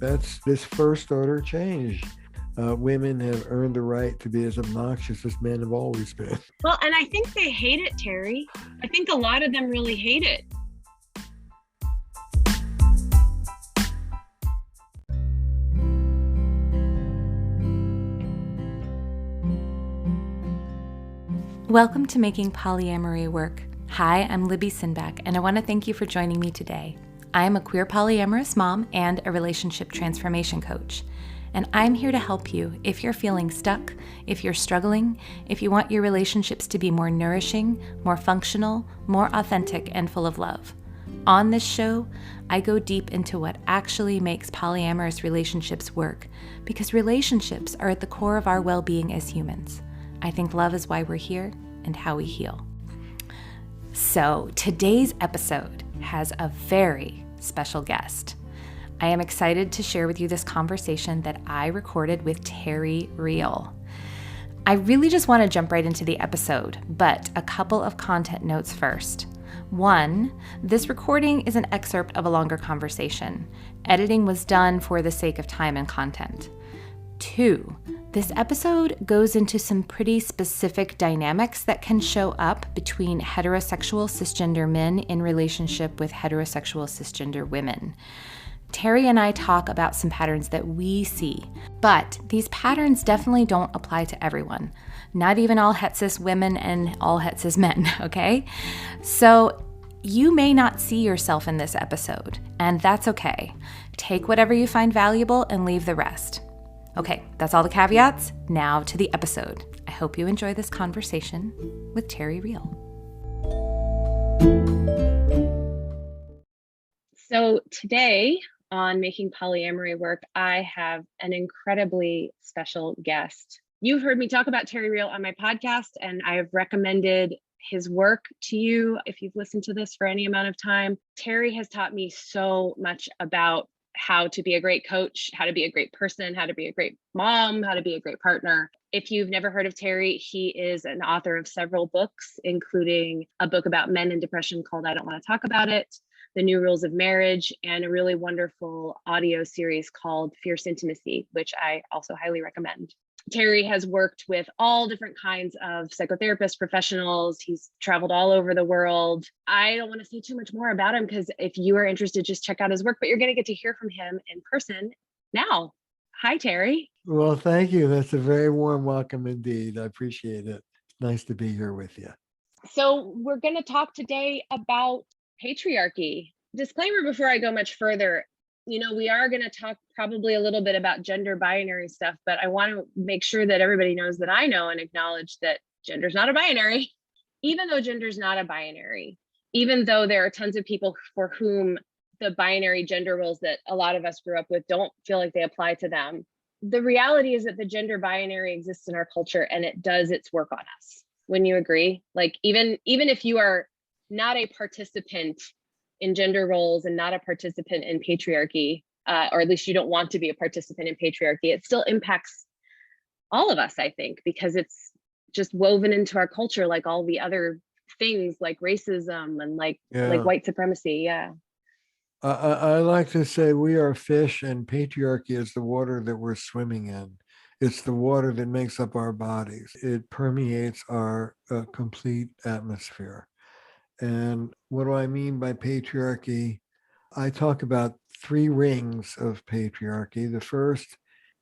That's this first order change. Women have earned the right to be as obnoxious as men have always been. Well, and I think they hate it, Terry. I think a lot of them really hate it. Welcome to Making Polyamory Work. Hi, I'm Libby Sinback, and I want to thank you for joining me today. I am a queer polyamorous mom and a relationship transformation coach. And I'm here to help you if you're feeling stuck, if you're struggling, if you want your relationships to be more nourishing, more functional, more authentic, and full of love. On this show, I go deep into what actually makes polyamorous relationships work, because relationships are at the core of our well-being as humans. I think love is why we're here and how we heal. So today's episode has a very special guest. I am excited to share with you this conversation that I recorded with Terry Real. I really just want to jump right into the episode, but a couple of content notes first. One, this recording is an excerpt of a longer conversation. Editing was done for the sake of time and content. Two, this episode goes into some pretty specific dynamics that can show up between heterosexual cisgender men in relationship with heterosexual cisgender women. Terry and I talk about some patterns that we see, but these patterns definitely don't apply to everyone. Not even all het cis women and all het cis men, okay? So you may not see yourself in this episode, and that's okay. Take whatever you find valuable and leave the rest. Okay, that's all the caveats. Now to the episode. I hope you enjoy this conversation with Terry Real. So today on Making Polyamory Work, I have an incredibly special guest. You've heard me talk about Terry Real on my podcast, and I have recommended his work to you if you've listened to this for any amount of time. Terry has taught me so much about how to be a great coach, how to be a great person, how to be a great mom, how to be a great partner. If you've never heard of Terry, he is an author of several books, including a book about men and depression called I Don't Want to Talk About It, The New Rules of Marriage, and a really wonderful audio series called Fierce Intimacy, which I also highly recommend. Terry has worked with all different kinds of psychotherapists, professionals. He's traveled all over the world. I don't want to say too much more about him because if you are interested, just check out his work, but you're going to get to hear from him in person now. Hi, Terry. Well, thank you. That's a very warm welcome indeed. I appreciate it. Nice to be here with you. So we're going to talk today about patriarchy. Disclaimer before I go much further. We are going to talk probably a little bit about gender binary stuff, but I want to make sure that everybody knows that I know and acknowledge that gender's not a binary. Even though gender's not a binary, even though there are tons of people for whom the binary gender roles that a lot of us grew up with don't feel like they apply to them, the reality is that the gender binary exists in our culture and it does its work on us. Wouldn't you agree? Like even if you are not a participant in gender roles and not a participant in patriarchy, or at least you don't want to be a participant in patriarchy, it still impacts all of us, I think, because it's just woven into our culture like all the other things like racism and like white supremacy. Yeah. I like to say we are fish and patriarchy is the water that we're swimming in. It's the water that makes up our bodies. It permeates our complete atmosphere. And what do I mean by patriarchy? I talk about three rings of patriarchy. The first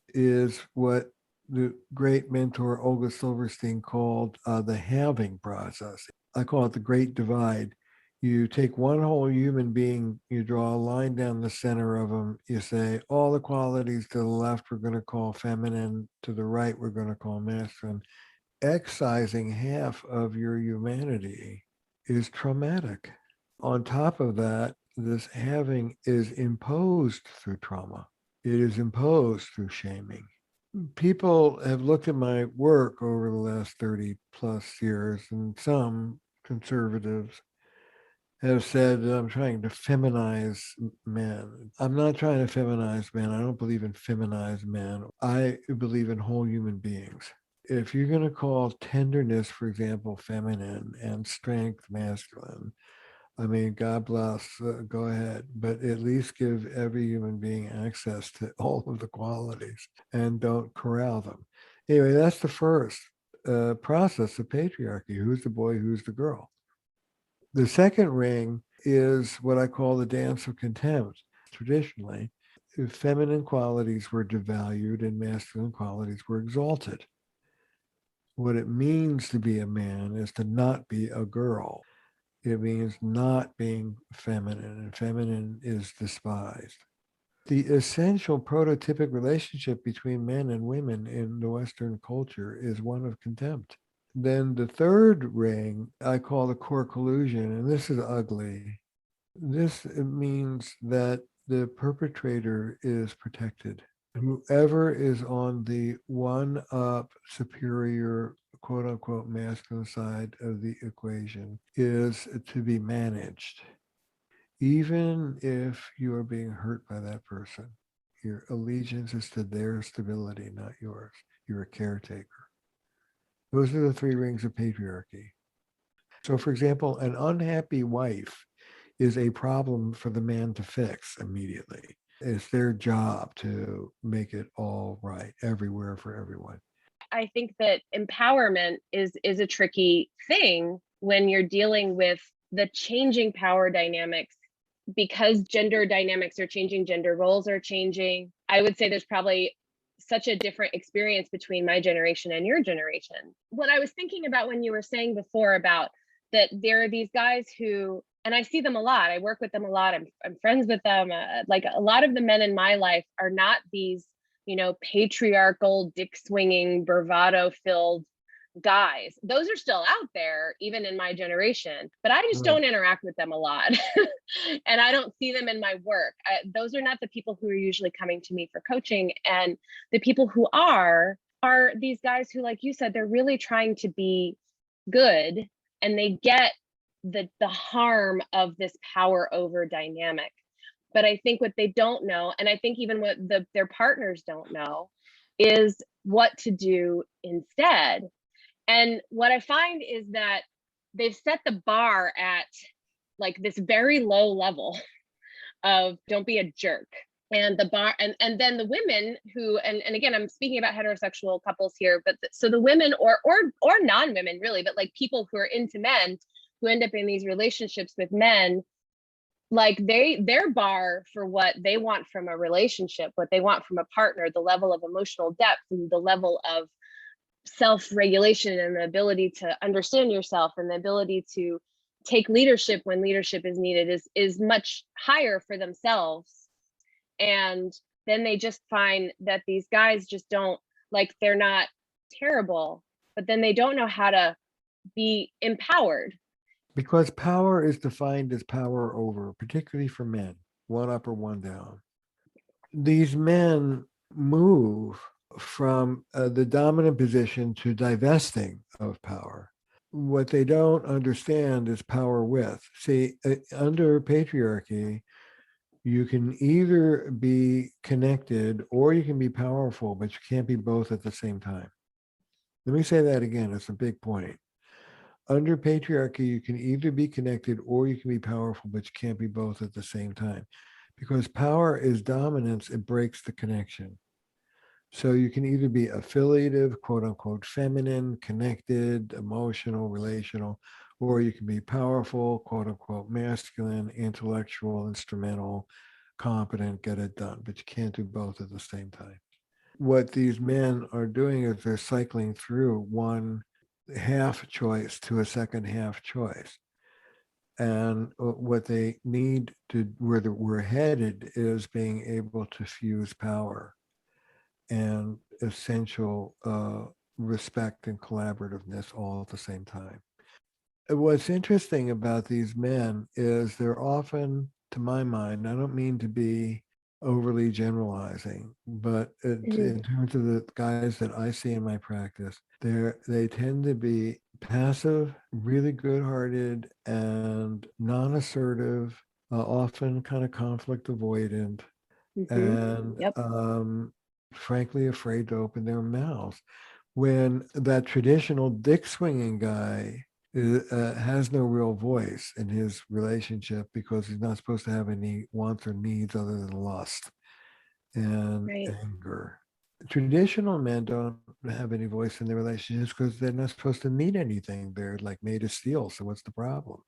is what the great mentor Olga Silverstein called the halving process. I call it the Great Divide. You take one whole human being, you draw a line down the center of them, you say all the qualities to the left we're going to call feminine, to the right we're going to call masculine. Excising half of your humanity is traumatic. On top of that, this halving is imposed through trauma. It is imposed through shaming. People have looked at my work over the last 30 plus years, and some conservatives have said that I'm trying to feminize men. I'm not trying to feminize men. I don't believe in feminized men. I believe in whole human beings. If you're going to call tenderness, for example, feminine and strength masculine, I mean, God bless, go ahead, but at least give every human being access to all of the qualities and don't corral them. Anyway, that's the first process of patriarchy. Who's the boy? Who's the girl? The second ring is what I call the dance of contempt. Traditionally, feminine qualities were devalued and masculine qualities were exalted. What it means to be a man is to not be a girl. It means not being feminine, and feminine is despised. The essential prototypic relationship between men and women in the Western culture is one of contempt. Then the third ring I call the core collusion, and this is ugly. This means that the perpetrator is protected. Whoever is on the one up superior, quote unquote, masculine side of the equation is to be managed. Even if you are being hurt by that person, your allegiance is to their stability, not yours. You're a caretaker. Those are the three rings of patriarchy. So, for example, an unhappy wife is a problem for the man to fix immediately. It's their job to make it all right everywhere for everyone. I think that empowerment is a tricky thing when you're dealing with the changing power dynamics, because gender dynamics are changing, gender roles are changing. I would say there's probably such a different experience between my generation and your generation. What I was thinking about when you were saying before about that there are these guys who, and I see them a lot, I work with them a lot, I'm friends with them, like a lot of the men in my life are not these, you know, patriarchal, dick swinging, bravado filled guys. Those are still out there, even in my generation, but I just don't interact with them a lot. And I don't see them in my work. Those are not the people who are usually coming to me for coaching. And the people who are these guys who, like you said, they're really trying to be good, and they get the harm of this power over dynamic. But I think what they don't know, and I think even what their partners don't know, is what to do instead. And what I find is that they've set the bar at like this very low level of don't be a jerk. And the bar, and then the women who, and again, I'm speaking about heterosexual couples here, but so the women or non-women really, but like people who are into men who end up in these relationships with men, like their bar for what they want from a relationship, what they want from a partner, the level of emotional depth and the level of self-regulation and the ability to understand yourself and the ability to take leadership when leadership is needed is much higher for themselves. And then they just find that these guys just don't, like, they're not terrible, but then they don't know how to be empowered. Because power is defined as power over, particularly for men, one up or one down. These men move from the dominant position to divesting of power. What they don't understand is power with. See, under patriarchy, you can either be connected or you can be powerful, but you can't be both at the same time. Let me say that again. It's a big point. Under patriarchy, you can either be connected or you can be powerful, but you can't be both at the same time. Because power is dominance, it breaks the connection. So you can either be affiliative, quote unquote, feminine, connected, emotional, relational, or you can be powerful, quote unquote, masculine, intellectual, instrumental, competent, get it done. But you can't do both at the same time. What these men are doing is they're cycling through one half choice to a second half choice. And what they need to, where we're headed, is being able to fuse power and essential respect and collaborativeness all at the same time. What's interesting about these men is they're often, to my mind, I don't mean to be overly generalizing, but in terms of the guys that I see in my practice, they tend to be passive, really good-hearted, and non-assertive, often kind of conflict avoidant, and frankly afraid to open their mouths. When that traditional dick swinging guy has no real voice in his relationship because he's not supposed to have any wants or needs other than lust and Right. anger. Traditional men don't have any voice in their relationships because they're not supposed to need anything. They're like made of steel. So what's the problem?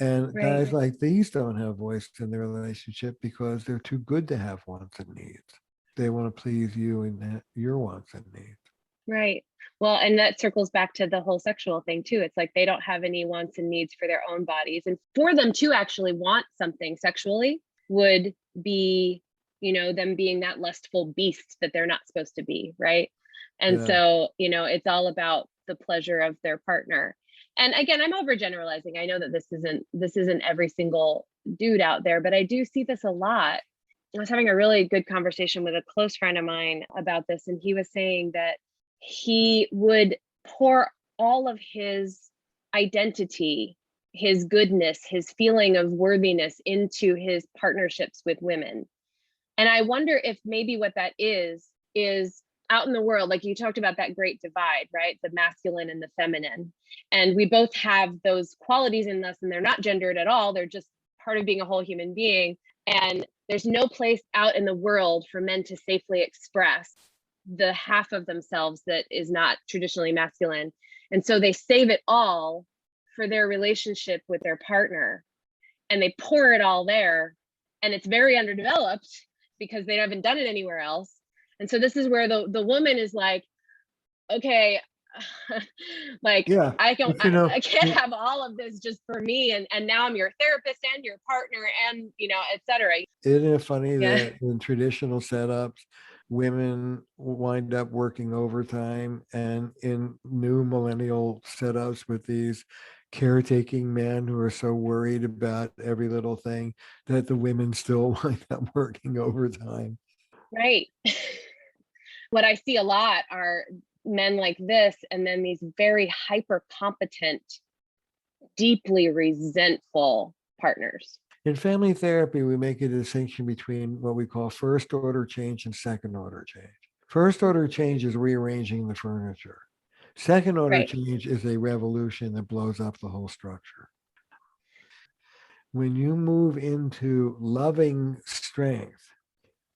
And Right. guys like these don't have voice in their relationship because they're too good to have wants and needs. They want to please you and your wants and needs. Right. Well, and that circles back to the whole sexual thing too. It's like they don't have any wants and needs for their own bodies. And for them to actually want something sexually would be, them being that lustful beast that they're not supposed to be. Right. And Yeah. so, it's all about the pleasure of their partner. And again, I'm overgeneralizing. I know that this isn't every single dude out there, but I do see this a lot. I was having a really good conversation with a close friend of mine about this, and he was saying that he would pour all of his identity, his goodness, his feeling of worthiness into his partnerships with women. And I wonder if maybe what that is out in the world, like you talked about that great divide, right? The masculine and the feminine. And we both have those qualities in us, and they're not gendered at all. They're just part of being a whole human being. And there's no place out in the world for men to safely express the half of themselves that is not traditionally masculine. And so they save it all for their relationship with their partner, and they pour it all there. And it's very underdeveloped because they haven't done it anywhere else. And so this is where the woman is like, okay, like Yeah. I can't But, I can't have all of this just for me, and now I'm your therapist and your partner and etc. isn't it funny Yeah. that in traditional setups, women wind up working overtime, and in new millennial setups with these caretaking men who are so worried about every little thing that the women still wind up working overtime? Right. What I see a lot are men like this, and then these very hyper competent, deeply resentful partners. In family therapy, we make a distinction between what we call first order change and second order change. First order change is rearranging the furniture. Second order Right. change is a revolution that blows up the whole structure. When you move into loving strength,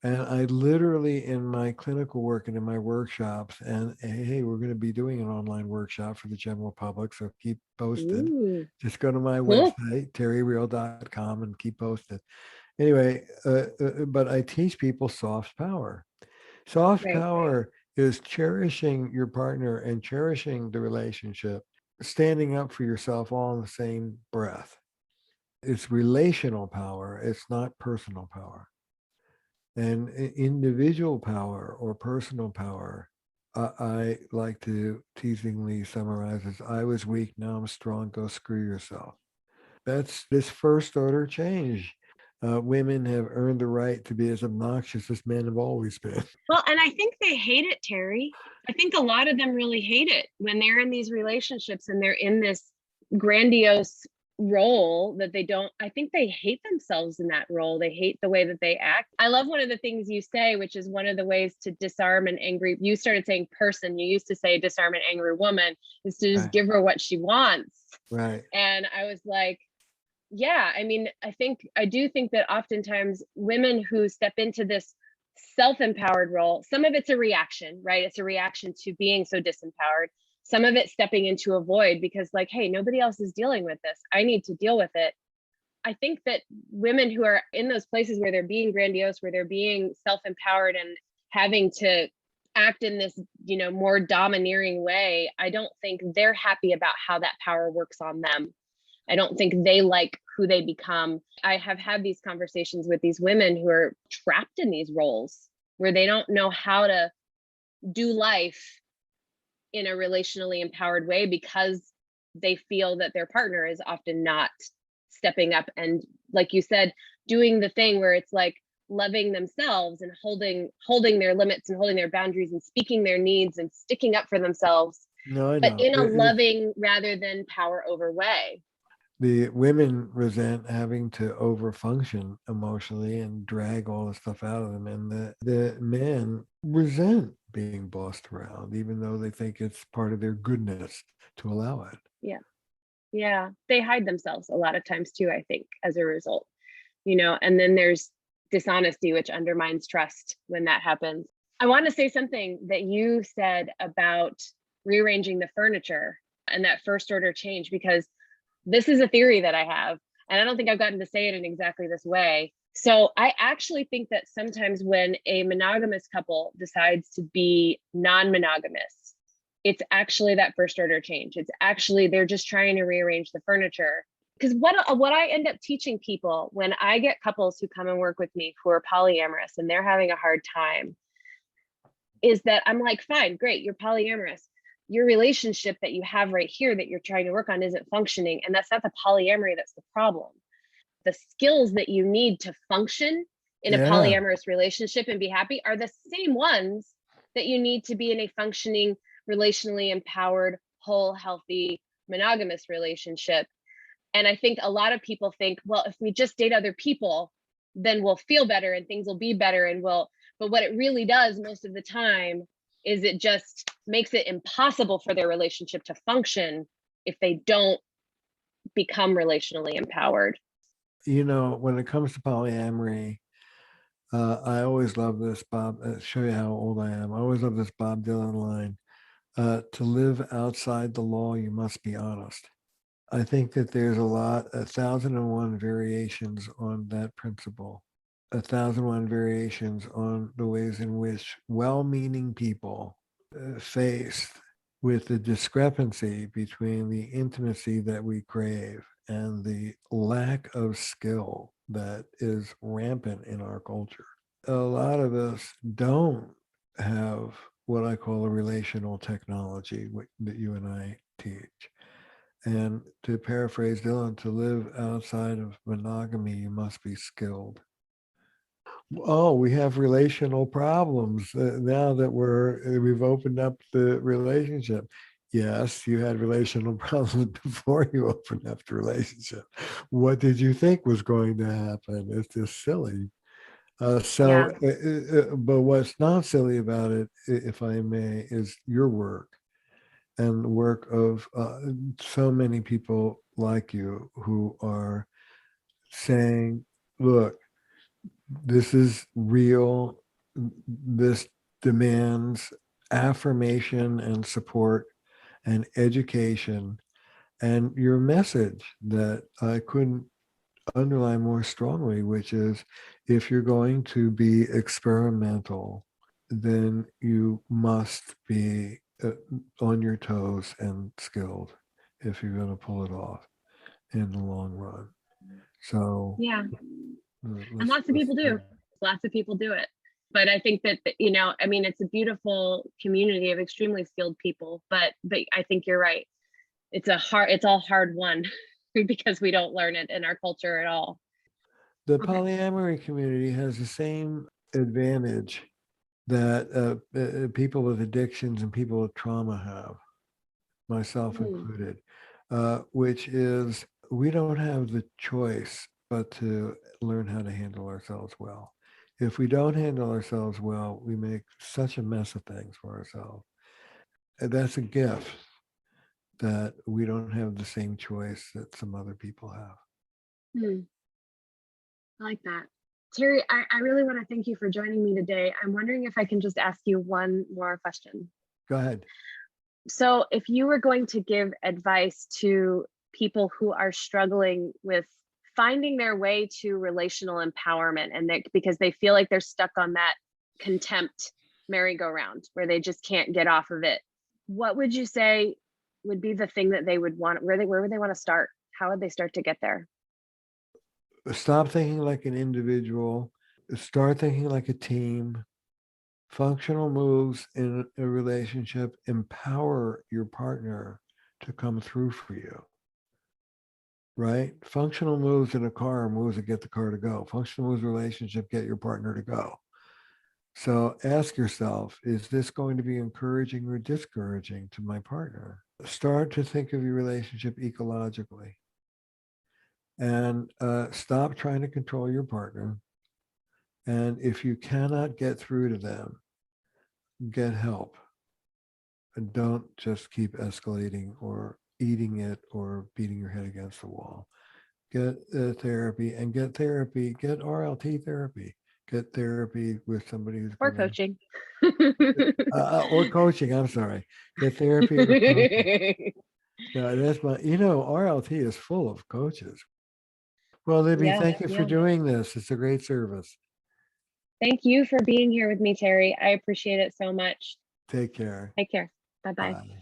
and I literally in my clinical work and in my workshops, and hey, we're going to be doing an online workshop for the general public, so keep posted. Ooh, Just go to my cool. website, terryreal.com, and keep posted. Anyway, but I teach people soft power. Soft Right. power is cherishing your partner and cherishing the relationship, standing up for yourself all in the same breath. It's relational power, it's not personal power. And individual power or personal power, I like to teasingly summarize as I was weak, now I'm strong, go screw yourself. That's this first order change. Women have earned the right to be as obnoxious as men have always been. Well, and I think they hate it, Terry. I think a lot of them really hate it when they're in these relationships and they're in this grandiose role that they don't. I think they hate themselves in that role. They hate the way that they act. I love one of the things you say, which is one of the ways to disarm an angry, you started saying person, you used to say disarm an angry woman, is to just Right. give her what she wants. Right. And I was like, yeah, I mean, I do think that oftentimes women who step into this self-empowered role, some of it's a reaction, right? It's a reaction to being so disempowered. Some of it stepping into a void because, like, hey, nobody else is dealing with this. I need to deal with it. I think that women who are in those places where they're being grandiose, where they're being self-empowered and having to act in this, more domineering way, I don't think they're happy about how that power works on them. I don't think they like who they become. I have had these conversations with these women who are trapped in these roles where they don't know how to do life in a relationally empowered way because they feel that their partner is often not stepping up and, like you said, doing the thing where it's like loving themselves and holding their limits and holding their boundaries and speaking their needs and sticking up for themselves, No, I but know. in a loving rather than power over way. The women resent having to overfunction emotionally and drag all the stuff out of them. And the men resent being bossed around, even though they think it's part of their goodness to allow it. Yeah. Yeah, they hide themselves a lot of times too, I think, as a result, and then there's dishonesty, which undermines trust when that happens. I want to say something that you said about rearranging the furniture and that first order change, because this is a theory that I have, and I don't think I've gotten to say it in exactly this way. So I actually think that sometimes when a monogamous couple decides to be non-monogamous, it's actually that first order change. It's actually they're just trying to rearrange the furniture. Because what I end up teaching people when I get couples who come and work with me who are polyamorous and they're having a hard time is that I'm like, fine, great, you're polyamorous. Your relationship that you have right here that you're trying to work on isn't functioning. And that's not the polyamory that's the problem. The skills that you need to function in a Yeah. polyamorous relationship and be happy are the same ones that you need to be in a functioning, relationally empowered, whole, healthy, monogamous relationship. And I think a lot of people think, well, if we just date other people, then we'll feel better and things will be better but what it really does most of the time is it just makes it impossible for their relationship to function if they don't become relationally empowered. When it comes to polyamory, I always love this, Bob. Show you how old I am. I always love this Bob Dylan line. To live outside the law, you must be honest. I think that there's 1,001 variations on that principle, 1,001 variations on the ways in which well-meaning people faced with the discrepancy between the intimacy that we crave and the lack of skill that is rampant in our culture. A lot of us don't have what I call a relational technology that you and I teach. And to paraphrase Dylan, to live outside of monogamy, you must be skilled. Oh, we have relational problems now that we've opened up the relationship. Yes, you had relational problems before you opened up the relationship. What did you think was going to happen? It's just silly. Yeah. But what's not silly about it, if I may, is your work and the work of so many people like you who are saying, look, this is real. This demands affirmation and support and education. And your message that I couldn't underline more strongly, which is if you're going to be experimental, then you must be on your toes and skilled if you're going to pull it off in the long run. So Yeah. And let's, lots of let's people do. Lots of people do it. But I think that, I mean, it's a beautiful community of extremely skilled people, but I think you're right. It's all hard won because we don't learn it in our culture at all. The Okay. polyamory community has the same advantage that people with addictions and people with trauma have, myself included, which is we don't have the choice but to learn how to handle ourselves well. If we don't handle ourselves well, we make such a mess of things for ourselves. And that's a gift that we don't have the same choice that some other people have. I like that. Terry, I really want to thank you for joining me today. I'm wondering if I can just ask you one more question. Go ahead. So if you were going to give advice to people who are struggling with finding their way to relational empowerment and because they feel like they're stuck on that contempt merry-go-round where they just can't get off of it, what would you say would be the thing that they would want? Where would they want to start? How would they start to get there? Stop thinking like an individual, start thinking like a team. Functional moves in a relationship empower your partner to come through for you, right? Functional moves in a car are moves that get the car to go. Functional moves in a relationship get your partner to go. So ask yourself, is this going to be encouraging or discouraging to my partner? Start to think of your relationship ecologically and stop trying to control your partner. And if you cannot get through to them, get help. And don't just keep escalating or eating it or beating your head against the wall. Get therapy and get therapy, get RLT therapy, get therapy with somebody who's Or gonna, coaching. or coaching. I'm sorry. Get therapy or coaching. Yeah, that's my, RLT is full of coaches. Well, Libby, Yes, thank you for yeah. doing this. It's a great service. Thank you for being here with me, Terry. I appreciate it so much. Take care. Take care. Bye-bye. Bye.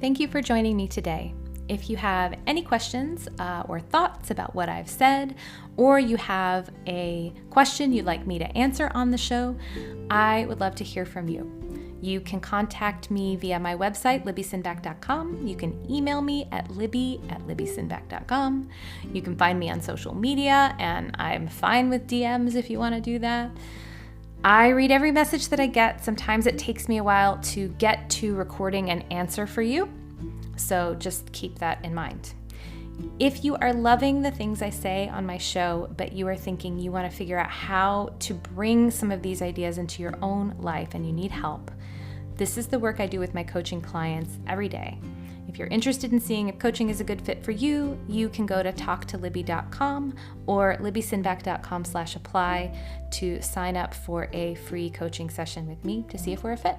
Thank you for joining me today. If you have any questions or thoughts about what I've said, or you have a question you'd like me to answer on the show, I would love to hear from you. You can contact me via my website, libbysinback.com. You can email me at libby@libbysinback.com. You can find me on social media, and I'm fine with DMs if you want to do that. I read every message that I get. Sometimes it takes me a while to get to recording an answer for you, so just keep that in mind. If you are loving the things I say on my show, but you are thinking you want to figure out how to bring some of these ideas into your own life and you need help, this is the work I do with my coaching clients every day. If you're interested in seeing if coaching is a good fit for you, you can go to talktolibby.com or libbysinback.com/apply to sign up for a free coaching session with me to see if we're a fit.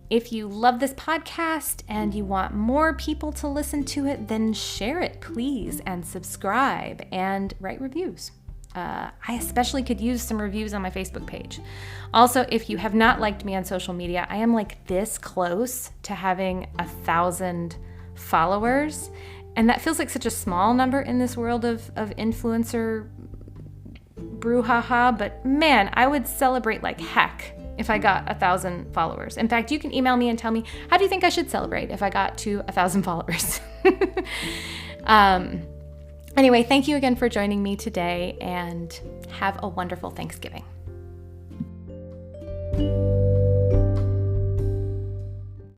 If you love this podcast and you want more people to listen to it, then share it, please, and subscribe and write reviews. I especially could use some reviews on my Facebook page. Also, if you have not liked me on social media, I am like this close to having 1,000 followers. And that feels like such a small number in this world of influencer brouhaha. But man, I would celebrate like heck if I got 1,000 followers. In fact, you can email me and tell me, how do you think I should celebrate if I got to 1,000 followers? Anyway, thank you again for joining me today, and have a wonderful Thanksgiving.